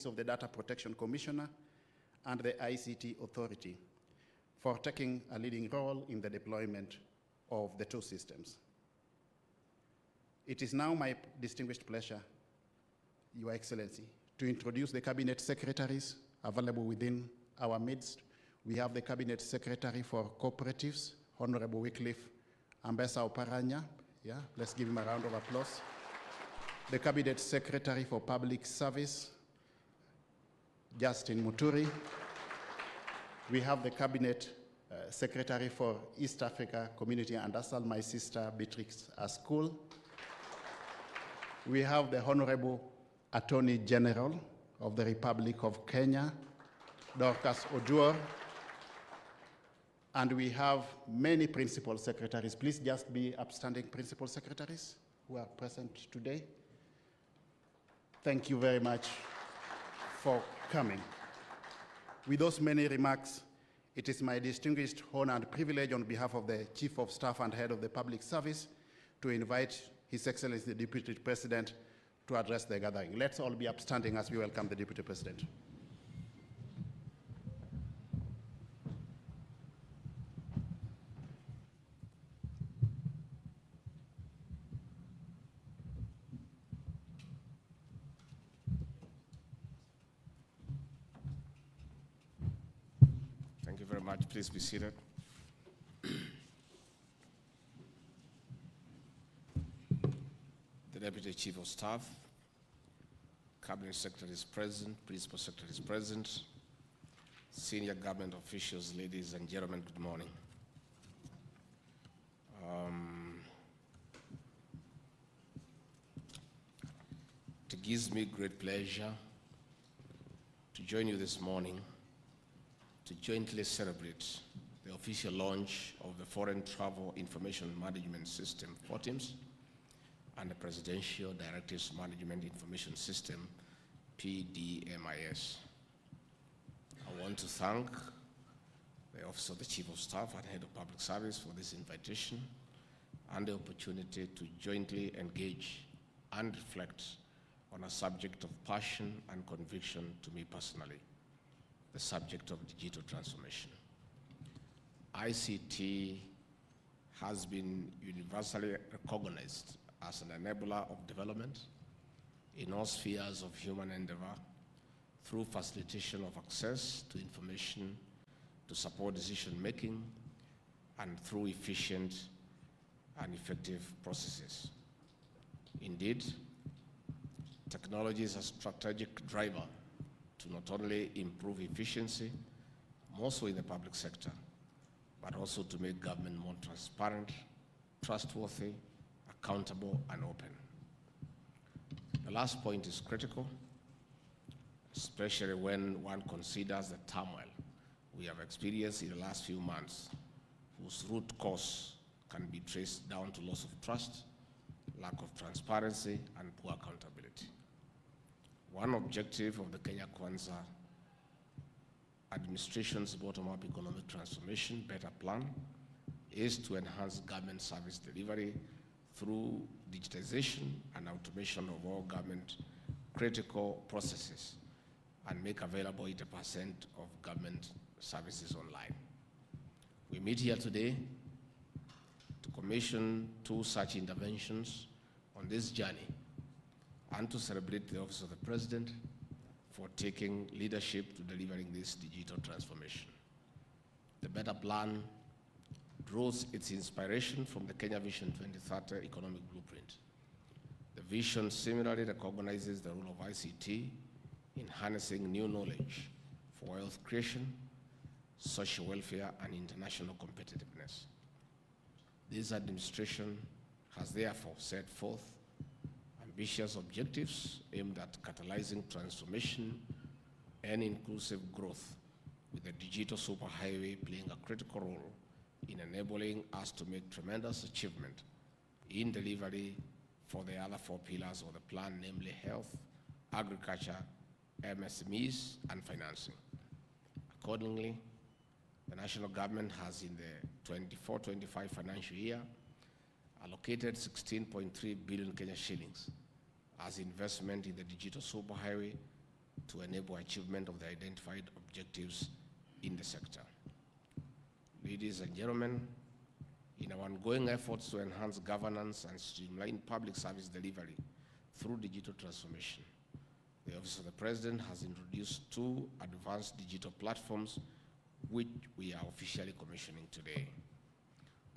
of the Data Protection Commissioner and the ICT Authority for taking a leading role in the deployment of the two systems. It is now my distinguished pleasure, Your Excellency, to introduce the Cabinet Secretaries available within our midst. We have the Cabinet Secretary for Cooperatives, Honorable Wycliffe Ambessa Oparanya. Yeah, let's give him a round of applause. The Cabinet Secretary for Public Service, Justin Muturi. We have the Cabinet Secretary for East Africa Community and ASAL, my sister Beatrix Askul. We have the Honorable Attorney General of the Republic of Kenya, Dorcas Oduor. And we have many principal secretaries. Please just be upstanding principal secretaries who are present today. Thank you very much for coming. With those many remarks, it is my distinguished honor and privilege on behalf of the Chief of Staff and Head of the Public Service to invite His Excellency the Deputy President to address the gathering. Let's all be upstanding as we welcome the Deputy President. Thank you very much. Please be seated. The Deputy Chief of Staff, Cabinet Secretary is present, Principal Secretary is present, senior government officials, ladies and gentlemen, good morning. It gives me great pleasure to join you this morning to jointly celebrate the official launch of the Foreign Travel Information Management System, FORTIMS, and the Presidential Directives Management Information System, PDMIS. I want to thank the Office of the Chief of Staff and Head of Public Service for this invitation and the opportunity to jointly engage and reflect on a subject of passion and conviction to me personally, the subject of digital transformation. ICT has been universally recognized as an enabler of development in all spheres of human endeavor through facilitation of access to information to support decision-making and through efficient and effective processes. Indeed, technology is a strategic driver to not only improve efficiency, more so in the public sector, but also to make government more transparent, trustworthy, accountable, and open. The last point is critical, especially when one considers the turmoil we have experienced in the last few months, whose root cause can be traced down to loss of trust, lack of transparency, and poor accountability. One objective of the Kenya Kwanza administration's bottom-up economic transformation better plan is to enhance government service delivery through digitization and automation of all government critical processes and make available 80% of government services online. We meet here today to commission two such interventions on this journey and to celebrate the Office of the President for taking leadership to delivering this digital transformation. The better plan draws its inspiration from the Kenya Vision 2030 economic blueprint. The vision similarly recognizes the role of ICT in harnessing new knowledge for wealth creation, social welfare, and international competitiveness. This administration has therefore set forth ambitious objectives aimed at catalyzing transformation and inclusive growth, with the digital superhighway playing a critical role in enabling us to make tremendous achievement in delivery for the other four pillars of the plan, namely health, agriculture, MSMEs, and financing. Accordingly, the national government has in the 24-25 financial year allocated 16.3 billion Kenya shillings as investment in the digital superhighway to enable achievement of the identified objectives in the sector. Ladies and gentlemen, in our ongoing efforts to enhance governance and streamline public service delivery through digital transformation, the Office of the President has introduced 2 advanced digital platforms which we are officially commissioning today.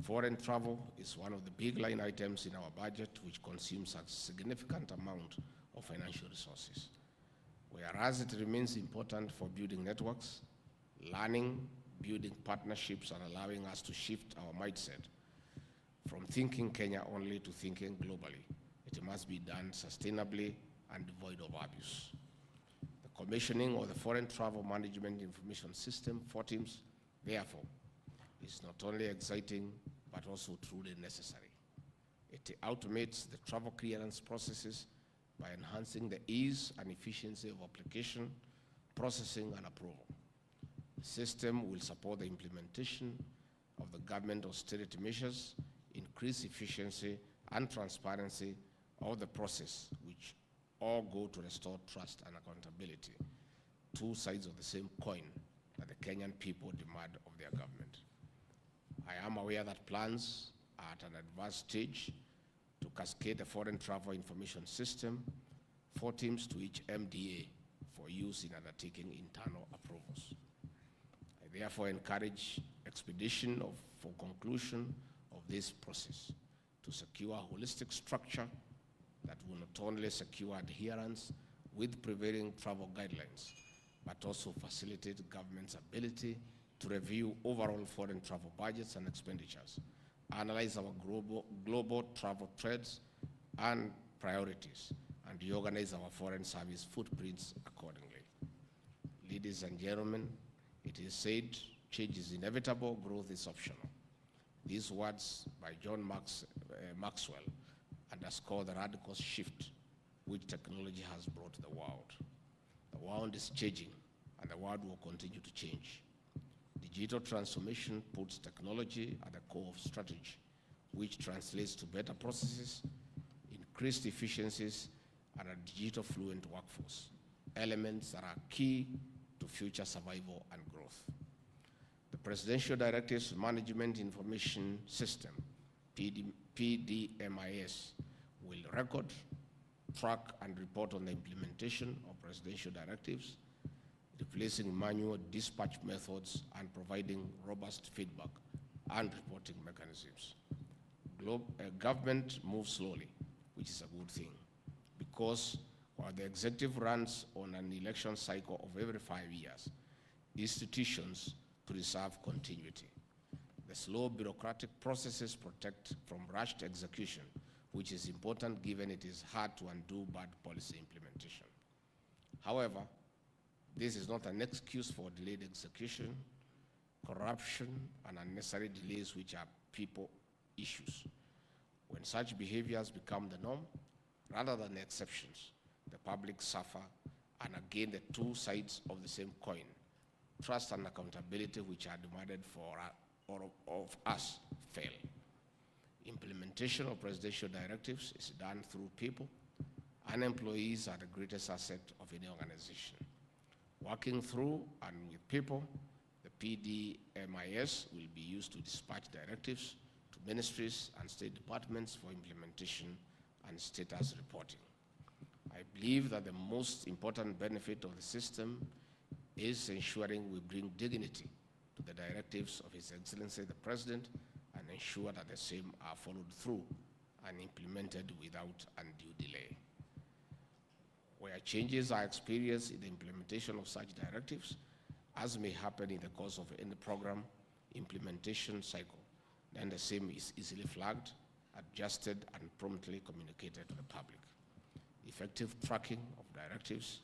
Foreign travel is one of the big line items in our budget, which consumes a significant amount of financial resources. Whereas it remains important for building networks, learning, building partnerships, and allowing us to shift our mindset from thinking Kenya only to thinking globally, it must be done sustainably and devoid of abuse. The commissioning of the Foreign Travel Management Information System, FORTIMS, therefore, is not only exciting, but also truly necessary. It automates the travel clearance processes by enhancing the ease and efficiency of application, processing, and approval. The system will support the implementation of the government austerity measures, increase efficiency and transparency of the process, which all go to restore trust and accountability, 2 sides of the same coin that the Kenyan people demand of their government. I am aware that plans are at an advanced stage to cascade the Foreign Travel Information System, FORTIMS, to each MDA for use in undertaking internal approvals. I therefore encourage expedition for conclusion of this process to secure a holistic structure that will not only secure adherence with prevailing travel guidelines, but also facilitate government's ability to review overall foreign travel budgets and expenditures, analyze our global travel trends and priorities, and reorganize our foreign service footprints accordingly. Ladies and gentlemen, it is said, change is inevitable, growth is optional. These words by John Maxwell underscore the radical shift which technology has brought to the world. The world is changing, and the world will continue to change. Digital transformation puts technology at the core of strategy, which translates to better processes, increased efficiencies, and a digital fluent workforce, elements that are key to future survival and growth. The Presidential Directives Management Information System, PDMIS, will record, track, and report on the implementation of presidential directives, replacing manual dispatch methods and providing robust feedback and reporting mechanisms. Government moves slowly, which is a good thing, because while the executive runs on an election cycle of every 5 years, institutions preserve continuity. The slow bureaucratic processes protect from rushed execution, which is important given it is hard to undo bad policy implementation. However, this is not an excuse for delayed execution, corruption, and unnecessary delays, which are people issues. When such behaviors become the norm, rather than the exceptions, the public suffer, and again, the 2 sides of the same coin, trust and accountability, which are demanded of us, fail. Implementation of presidential directives is done through people, and employees are the greatest asset of any organization. Working through and with people, the PDMIS will be used to dispatch directives to ministries and state departments for implementation and status reporting. I believe that the most important benefit of the system is ensuring we bring dignity to the directives of His Excellency the President and ensure that the same are followed through and implemented without undue delay. Where changes are experienced in the implementation of such directives, as may happen in the course of any program implementation cycle, then the same is easily flagged, adjusted, and promptly communicated to the public. Effective tracking of directives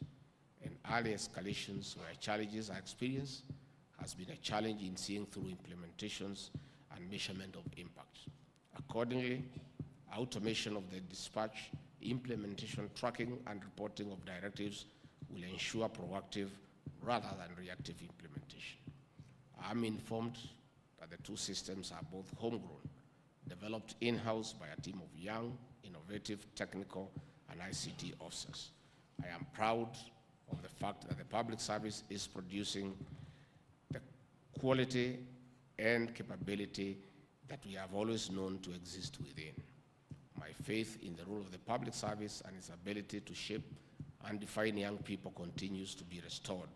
and early escalations where challenges are experienced has been a challenge in seeing through implementations and measurement of impact. Accordingly, automation of the dispatch, implementation, tracking, and reporting of directives will ensure proactive rather than reactive implementation. I am informed that the 2 systems are both homegrown, developed in-house by a team of young, innovative, technical, and ICT officers. I am proud of the fact that the public service is producing the quality and capability that we have always known to exist within. My faith in the role of the public service and its ability to shape and define young people continues to be restored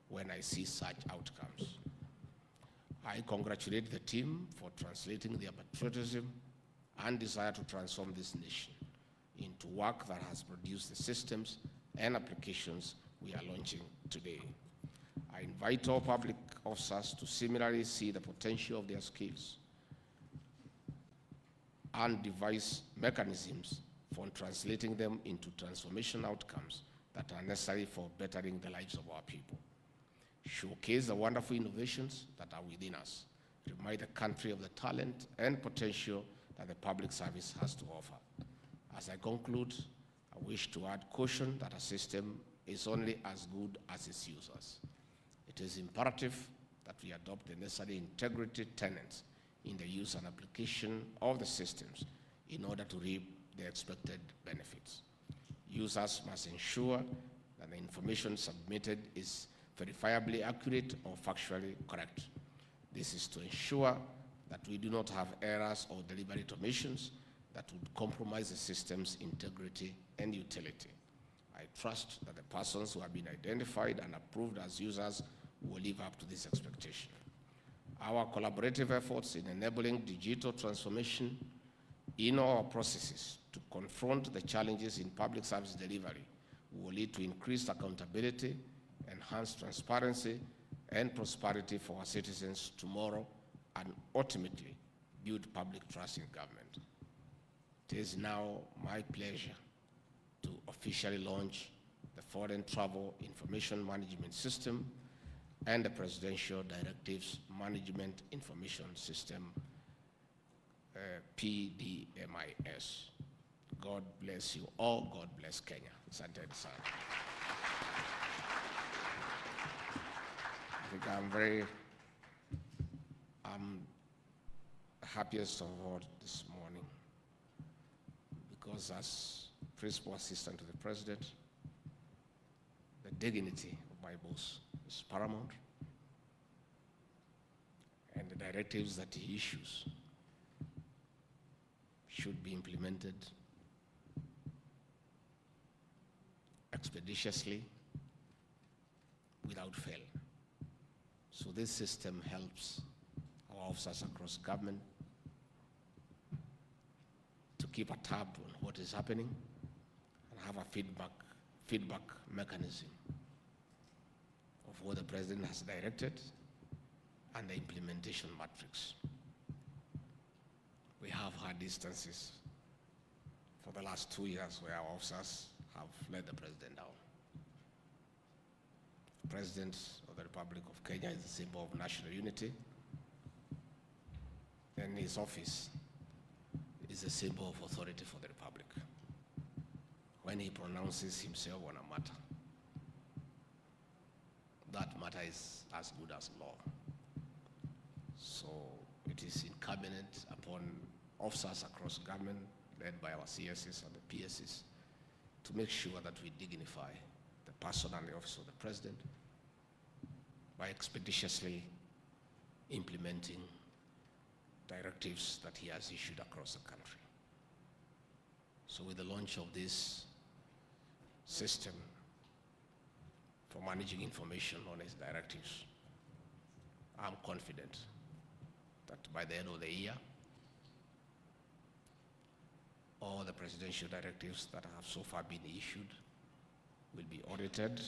when I see such outcomes. I congratulate the team for translating their patriotism and desire to transform this nation into work that has produced the systems and applications we are launching today. I invite all public officers to similarly see the potential of their skills and devise mechanisms for translating them into transformation outcomes that are necessary for bettering the lives of our people. Showcase the wonderful innovations that are within us. Remind the country of the talent and potential that the public service has to offer. As I conclude, I wish to add caution that a system is only as good as its users. It is imperative that we adopt the necessary integrity tenets in the use and application of the systems in order to reap the expected benefits. Users must ensure that the information submitted is verifiably accurate or factually correct. This is to ensure that we do not have errors or deliberate omissions that would compromise the system's integrity and utility. I trust that the persons who have been identified and approved as users will live up to this expectation. Our collaborative efforts in enabling digital transformation in our processes to confront the challenges in public service delivery will lead to increased accountability, enhanced transparency, and prosperity for our citizens tomorrow, and ultimately build public trust in government. It is now my pleasure to officially launch the Foreign Travel Information Management System and the Presidential Directives Management Information System, PDMIS. God bless you all. God bless Kenya. Asante sana. I think I'm happiest of all this morning because as Principal Assistant to the President, the dignity of my boss is paramount, and the directives that he issues should be implemented expeditiously without fail. So this system helps our officers across government to keep a tab on what is happening and have a feedback mechanism of what the President has directed and the implementation matrix. We have had instances for the last 2 years where our officers have let the President down. The President of the Republic of Kenya is the symbol of national unity, and his office is a symbol of authority for the Republic. When he pronounces himself on a matter, that matter is as good as law. So it is incumbent upon officers across government, led by our CSs and the PSs, to make sure that we dignify the person and the office of the President by expeditiously implementing directives that he has issued across the country. So with the launch of this system for managing information on his directives, I'm confident that by the end of the year, all the presidential directives that have so far been issued will be audited,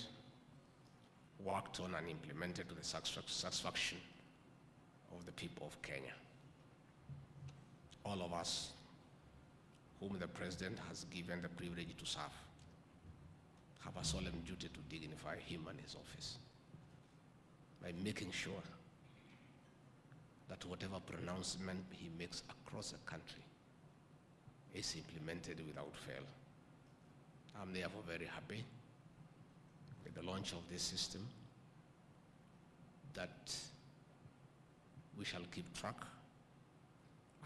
worked on, and implemented to the satisfaction of the people of Kenya. All of us whom the President has given the privilege to serve have a solemn duty to dignify him and his office by making sure that whatever pronouncement he makes across the country is implemented without fail. I'm therefore very happy with the launch of this system, that we shall keep track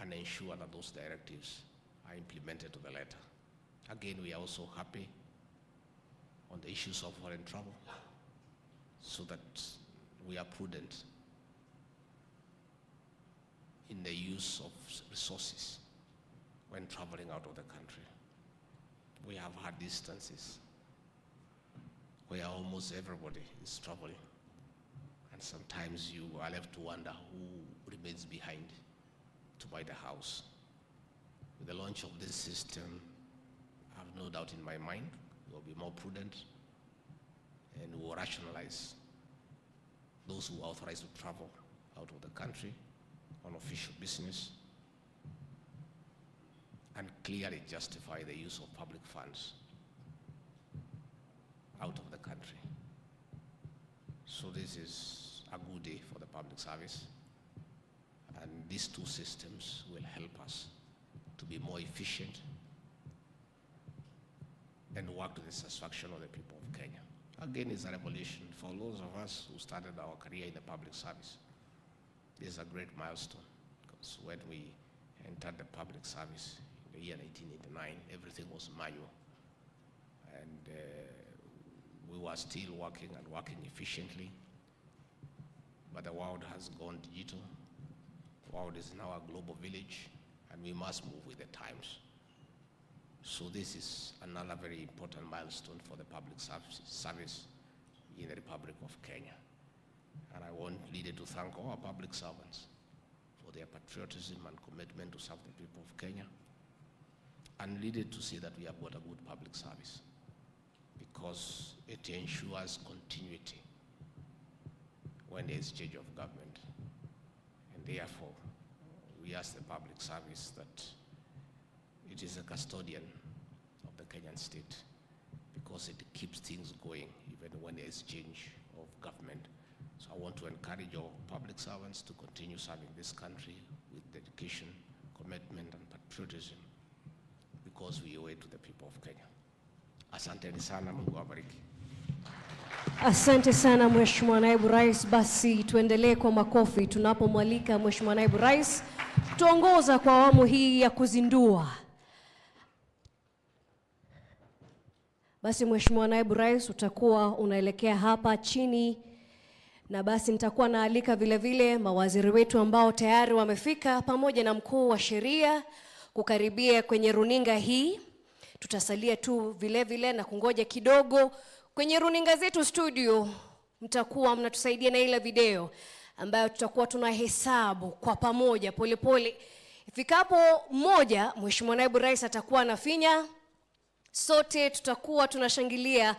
and ensure that those directives are implemented to the letter. Again, we are also happy on the issues of foreign travel so that we are prudent in the use of resources when traveling out of the country. We have had distances where almost everybody is traveling, and sometimes you are left to wonder who remains behind to buy the house. With the launch of this system, I have no doubt in my mind, we'll be more prudent and we'll rationalize those who are authorized to travel out of the country on official business and clearly justify the use of public funds out of the country. So this is a good day for the public service, and these two systems will help us to be more efficient and work to the satisfaction of the people of Kenya. Again, it's a revolution for those of us who started our career in the public service. This is a great milestone, because when we entered the public service in the year 1989, everything was manual, and we were still working efficiently, but the world has gone digital. The world is now a global village, and we must move with the times. So this is another very important milestone for the public service in the Republic of Kenya. And I want leader to thank all our public servants for their patriotism and commitment to serve the people of Kenya, and leader to see that we have got a good public service, because it ensures continuity when there is change of government. And therefore, we ask the public service that it is a custodian of the Kenyan state, because it keeps things going even when there is change of government. So I want to encourage all public servants to continue serving this country with dedication, commitment, and patriotism, because we owe it to the people of Kenya. Asante sana, Mungu awabariki. Asante sana Mheshimiwa Naibu Rais. Basi tuendelee kwa makofi tunapomwalika Mheshimiwa Naibu Rais tuongoza kwa awamu hii ya kuzindua. Basi Mheshimiwa Naibu Rais, utakuwa unaelekea hapa chini, na basi nitakuwa naalika vile vile mawaziri wetu ambao tayari wamefika pamoja na mkuu wa sheria kukaribia kwenye runinga hii. Tutasalia tu vile vile na kungoja kidogo. Kwenye runinga zetu studio mtakuwa mnatusaidia na ile video ambayo tutakuwa tunahesabu kwa pamoja polepole. Ifikapo moja, Mheshimiwa Naibu Rais atakuwa anafinya. Sote tutakuwa tunashangilia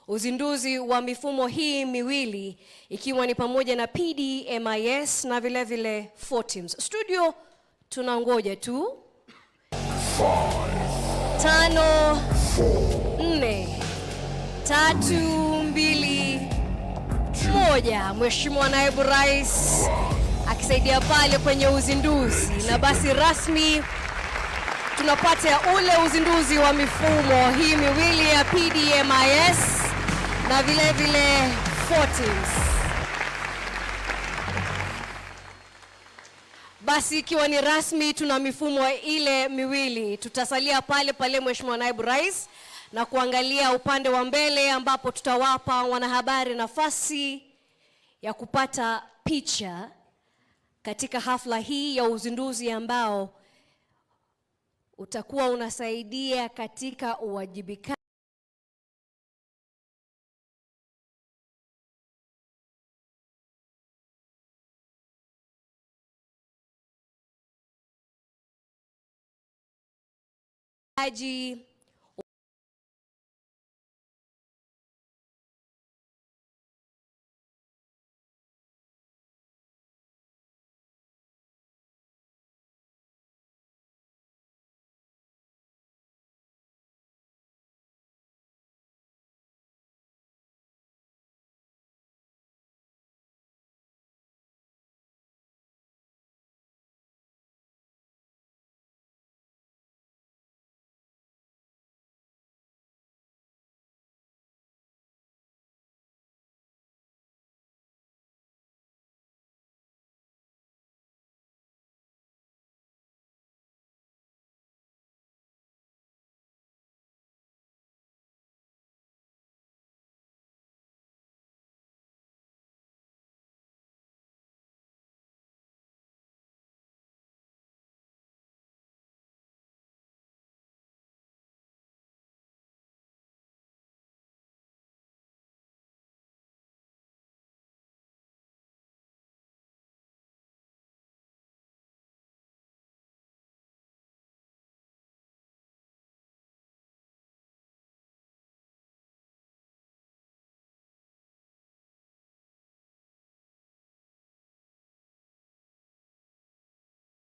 uzinduzi wa mifumo hii miwili, ikiwa ni pamoja na PDMIS na vile vile FORTIMS. Studio tunangoja tu. 5, 4, 3, 2, 1. Mheshimiwa Naibu Rais akisaidia pale kwenye uzinduzi, na basi rasmi tunapata ule uzinduzi wa mifumo hii miwili ya PDMIS na vile vile FORTIMS. Basi ikiwa ni rasmi tuna mifumo ile miwili, tutasalia pale pale Mheshimiwa Naibu Rais na kuangalia upande wa mbele, ambapo tutawapa wanahabari nafasi ya kupata picha katika hafla hii ya uzinduzi ambao utakuwa unasaidia katika uwajibikaji